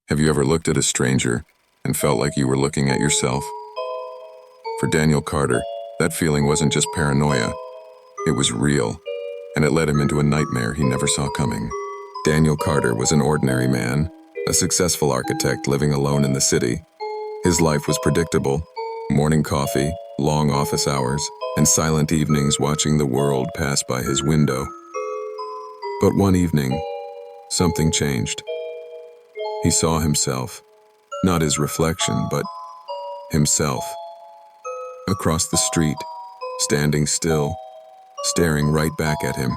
Have you ever looked at a stranger and felt like you were looking at yourself? For Daniel Carter, that feeling wasn't just paranoia. It was real, and it led him into a nightmare he never saw coming. Daniel Carter was an ordinary man, a successful architect living alone in the city. His life was predictable: morning coffee, long office hours, and silent evenings watching the world pass by his window. But one evening, something changed. He saw himself, not his reflection, but himself. Across the street, standing still, staring right back at him.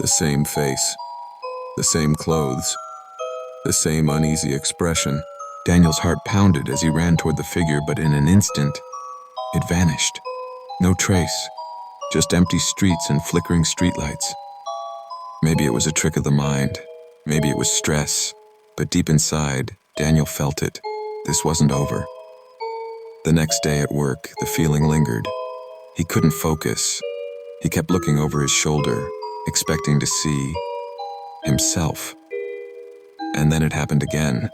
The same face, the same clothes, the same uneasy expression. Daniel's heart pounded as he ran toward the figure, but in an instant, it vanished. No trace, just empty streets and flickering streetlights. Maybe it was a trick of the mind, maybe it was stress, but deep inside, Daniel felt it. This wasn't over. The next day at work, the feeling lingered. He couldn't focus. He kept looking over his shoulder, expecting to see himself. And then it happened again.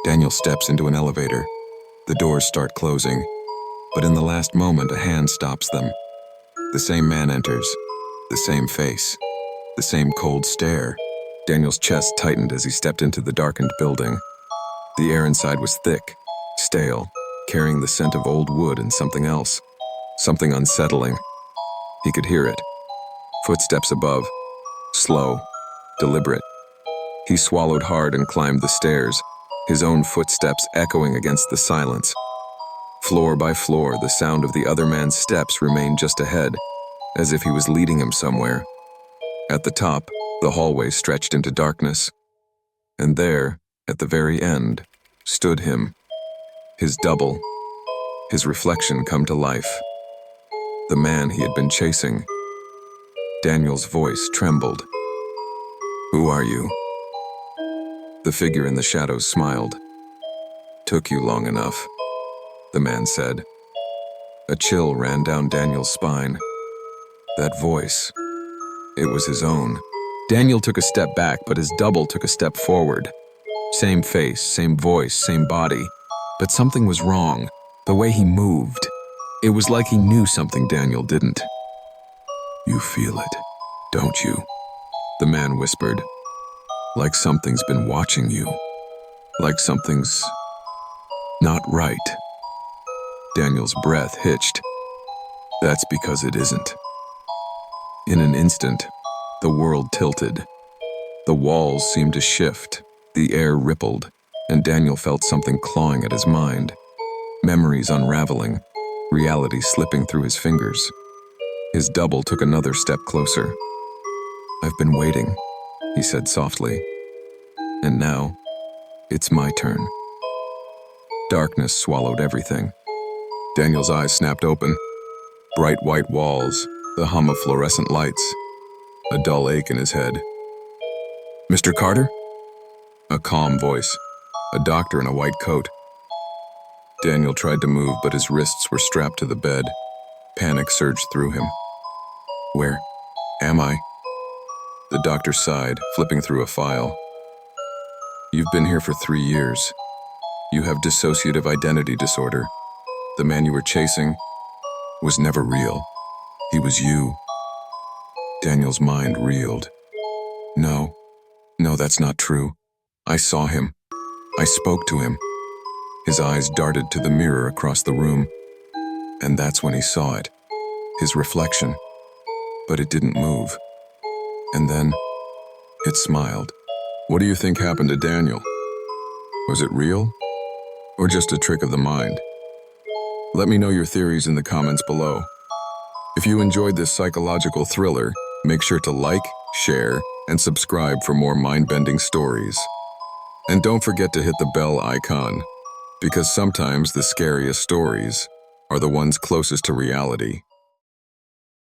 Daniel steps into an elevator. The doors start closing, but in the last moment, a hand stops them. The same man enters, the same face, the same cold stare. Daniel's chest tightened as he stepped into the darkened building. The air inside was thick, stale, carrying the scent of old wood and something else, something unsettling. He could hear it. Footsteps above, slow, deliberate. He swallowed hard and climbed the stairs, his own footsteps echoing against the silence. Floor by floor, the sound of the other man's steps remained just ahead, as if he was leading him somewhere. At the top, the hallway stretched into darkness. And there, at the very end, stood him, his double, his reflection come to life. The man he had been chasing. Daniel's voice trembled. "Who are you?" The figure in the shadows smiled. "Took you long enough," the man said. A chill ran down Daniel's spine. That voice, it was his own. Daniel took a step back, but his double took a step forward. Same face, same voice, same body. But something was wrong, the way he moved. It was like he knew something Daniel didn't. "You feel it, don't you?" the man whispered. "Like something's been watching you. Like something's not right." Daniel's breath hitched. "That's because it isn't." In an instant, the world tilted. The walls seemed to shift, the air rippled, and Daniel felt something clawing at his mind. Memories unraveling, reality slipping through his fingers. His double took another step closer. "I've been waiting," he said softly. "And now, it's my turn." Darkness swallowed everything. Daniel's eyes snapped open. Bright white walls, the hum of fluorescent lights, a dull ache in his head. "Mr. Carter?" A calm voice, a doctor in a white coat. Daniel tried to move, but his wrists were strapped to the bed. Panic surged through him. "Where am I?" The doctor sighed, flipping through a file. "You've been here for 3 years. You have dissociative identity disorder. The man you were chasing was never real. He was you." Daniel's mind reeled. No, that's not true. I saw him. I spoke to him." His eyes darted to the mirror across the room, and that's when he saw it. His reflection. But it didn't move. And then, it smiled. "What do you think happened to Daniel? Was it real? Or just a trick of the mind? Let me know your theories in the comments below. If you enjoyed this psychological thriller, make sure to like, share, and subscribe for more mind-bending stories. And don't forget to hit the bell icon, because sometimes the scariest stories are the ones closest to reality.